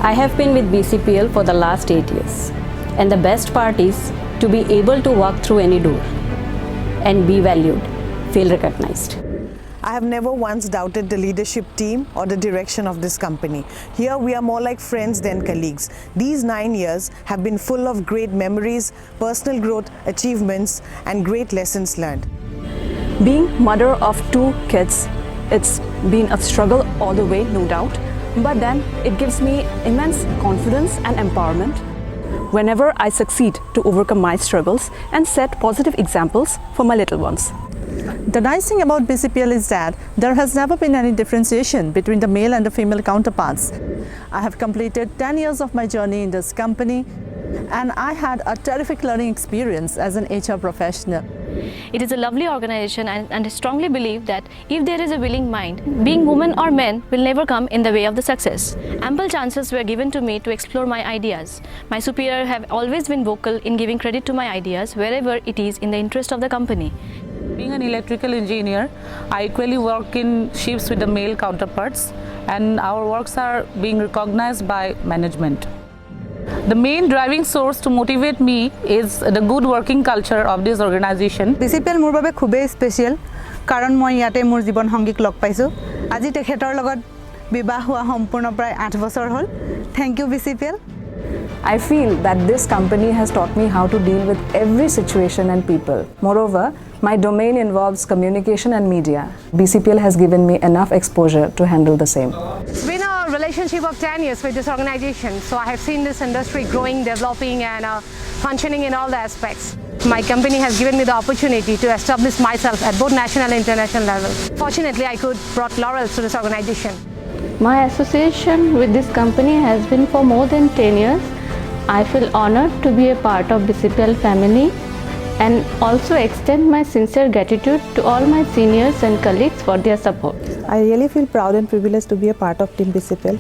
I have been with BCPL for the last 8 years, and the best part is to be able to walk through any door and be valued, feel recognized. I have never once doubted the leadership team or the direction of this company. Here we are more like friends than colleagues. These 9 years have been full of great memories, personal growth, achievements, and great lessons learned. Being mother of 2 kids, it's been a struggle all the way, no doubt. But then it gives me immense confidence and empowerment whenever I succeed to overcome my struggles and set positive examples for my little ones. The nice thing about BCPL is that there has never been any differentiation between the male and the female counterparts. I have completed 10 years of my journey in this company, and I had a terrific learning experience as an HR professional. It is a lovely organization, and I strongly believe that if there is a willing mind, being women or men will never come in the way of the success. Ample chances were given to me to explore my ideas. My superior have always been vocal in giving credit to my ideas wherever it is in the interest of the company. Being an electrical engineer, I equally work in shifts with the male counterparts, and our works are being recognized by management. The main driving source to motivate me is the good working culture of this organization. BCPL মোৰ বাবে খুবেই special কাৰণ মই ইয়াতে মোৰ জীৱন সংগীক log পাইছো। আজি তেখেতৰ লগত বিবাহ হোৱা সম্পূৰ্ণ প্ৰায় 8 বছৰ হ'ল। Thank you BCPL. I feel that this company has taught me how to deal with every situation and people. Moreover, my domain involves communication and media. BCPL has given me enough exposure to handle the same. It's been a relationship of 10 years with this organization, so I have seen this industry growing, developing, and functioning in all the aspects. My company has given me the opportunity to establish myself at both national and international level. Fortunately, I could brought laurels to this organization. My association with this company has been for more than 10 years. I feel honored to be a part of BCPL family and also extend my sincere gratitude to all my seniors and colleagues for their support. I really feel proud and privileged to be a part of Team BCPL.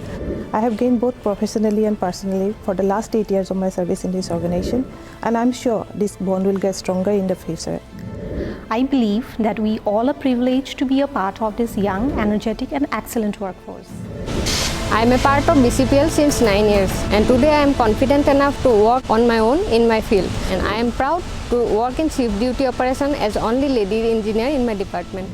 I have gained both professionally and personally for the last 8 years of my service in this organization, and I'm sure this bond will get stronger in the future. I believe that we all are privileged to be a part of this young, energetic, and excellent workforce. I am a part of BCPL since 9 years, and today I am confident enough to work on my own in my field, and I am proud to work in shift duty operation as only lady engineer in my department.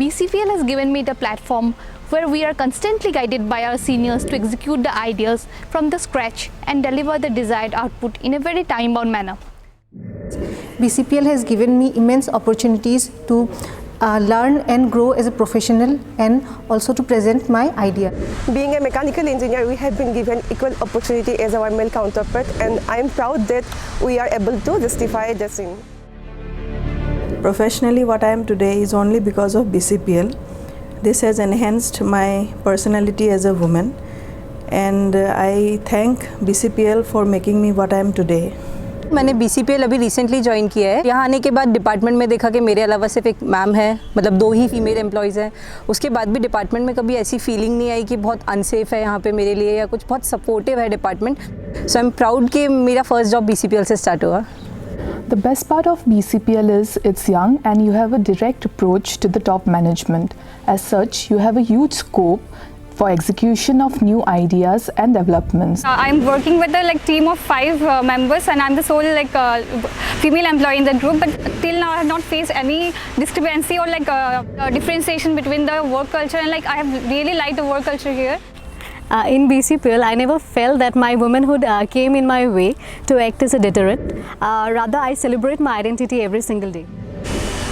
BCPL has given me the platform where we are constantly guided by our seniors to execute the ideas from the scratch and deliver the desired output in a very time-bound manner. BCPL has given me immense opportunities to learn and grow as a professional and also to present my idea. Being a mechanical engineer, we have been given equal opportunity as our male counterpart, and I am proud that we are able to justify the same. Professionally, what I am today is only because of BCPL. This has enhanced my personality as a woman, and I thank BCPL for making me what I am today. मैंने BCPL अभी recently join किया है। यहाँ आने के बाद department में देखा कि मेरे अलावा सिर्फ एक मैम है, मतलब 2 ही फीमेल एम्प्लॉयज़ हैं। उसके बाद भी डिपार्टमेंट में कभी ऐसी फीलिंग नहीं आई कि बहुत अनसेफ है यहाँ पे मेरे लिए या कुछ, बहुत सपोर्टिव है department. So I am proud कि मेरा फर्स्ट जॉब BCPL से स्टार्ट हुआ। The best part of BCPL is it's young and you have a direct approach to the top management. As such, you have a huge scope for execution of new ideas and developments. I'm working with a team of 5 members, and I'm the sole female employee in the group. But till now, I have not faced any discrepancy or differentiation between the work culture, and I have really liked the work culture here. In BCPL, I never felt that my womanhood came in my way to act as a deterrent. Rather, I celebrate my identity every single day.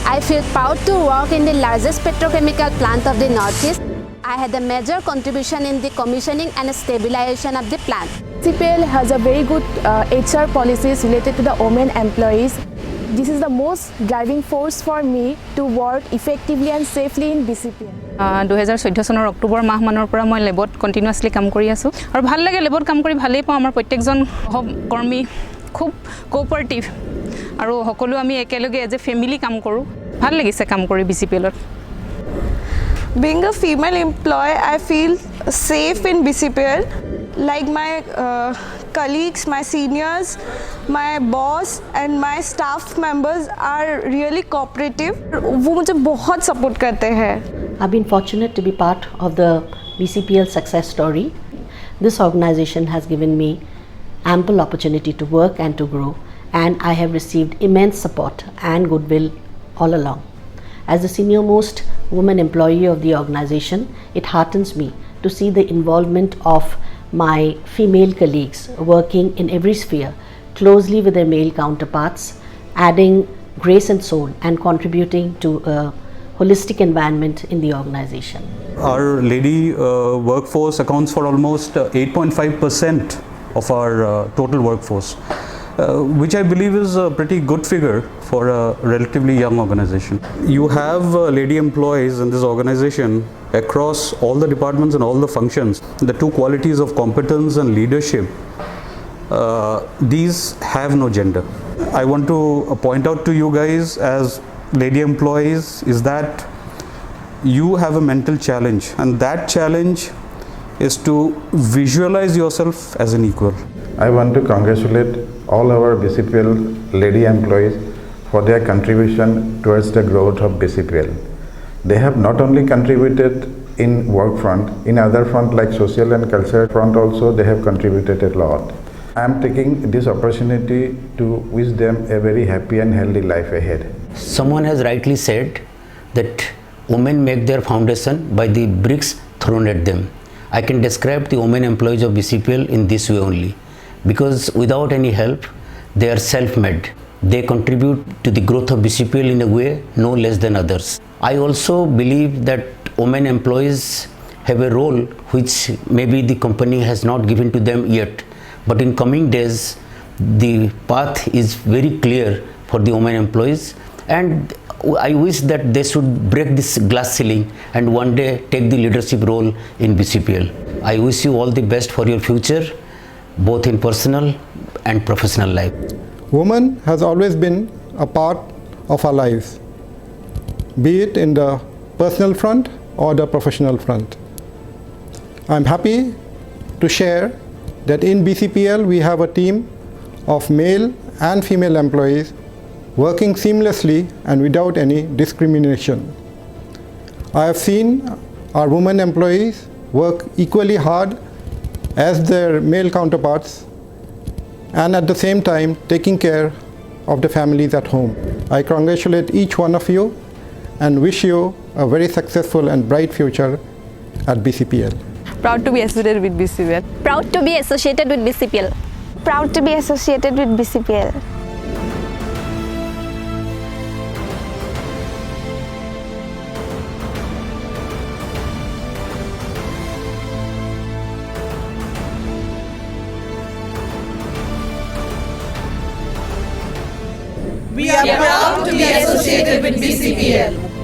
I feel proud to work in the largest petrochemical plant of the Northeast. I had a major contribution in the commissioning and stabilization of the plant. BCPL has a very good HR policies related to the women employees. This is the most driving force for me to work effectively and safely in BCPL. 2014 চনৰ অক্টোবৰ মাহ মানৰ পৰা মই লেবত কন্টিনিউয়াছলি কাম কৰি আছো আৰু ভাল লাগে লেবত কাম কৰি ভালেই পাওঁ আমাৰ প্ৰত্যেকজন কৰ্মী খুব কোঅপাৰেটিভ আৰু সকলো আমি একেলগে এজ এ ফ্যামিলি কাম কৰো ভাল লাগিছে কাম কৰি BCPL ত Being a female employee, I feel safe in BCPL. Like my colleagues, my seniors, my boss and my staff members are really cooperative. वो मुझे बहुत support करते हैं. I've been fortunate to be part of the BCPL success story. This organization has given me ample opportunity to work and to grow, and I have received immense support and goodwill all along. As the senior most woman employee of the organization, it heartens me to see the involvement of my female colleagues working in every sphere closely with their male counterparts, adding grace and soul and contributing to a holistic environment in the organization. Our lady workforce accounts for almost 8.5% of our total workforce, which I believe is a pretty good figure for a relatively young organization. You have lady employees in this organization across all the departments and all the functions. The two qualities of competence and leadership, these have no gender. I want to point out to you guys as lady employees is that you have a mental challenge, and that challenge is to visualize yourself as an equal. I want to congratulate all our BCPL lady employees for their contribution towards the growth of BCPL. They have not only contributed in work front, in other front like social and cultural front also they have contributed a lot. I am taking this opportunity to wish them a very happy and healthy life ahead. Someone has rightly said that women make their foundation by the bricks thrown at them. I can describe the women employees of BCPL in this way only, because without any help they are self-made. They contribute to the growth of BCPL in a way no less than others. I also believe that women employees have a role which maybe the company has not given to them yet, but in coming days the path is very clear for the women employees, and I wish that they should break this glass ceiling and one day take the leadership role in BCPL. I wish you all the best for your future, both in personal and professional life. Woman has always been a part of our lives, be it in the personal front or the professional front. I'm happy to share that in BCPL we have a team of male and female employees working seamlessly and without any discrimination. I have seen our women employees work equally hard as their male counterparts, and at the same time taking care of the families at home. I congratulate each one of you and wish you a very successful and bright future at BCPL. Proud to be associated with BCPL. Proud to be associated with BCPL. Proud to be associated with BCPL. We are proud to be associated with BCPL.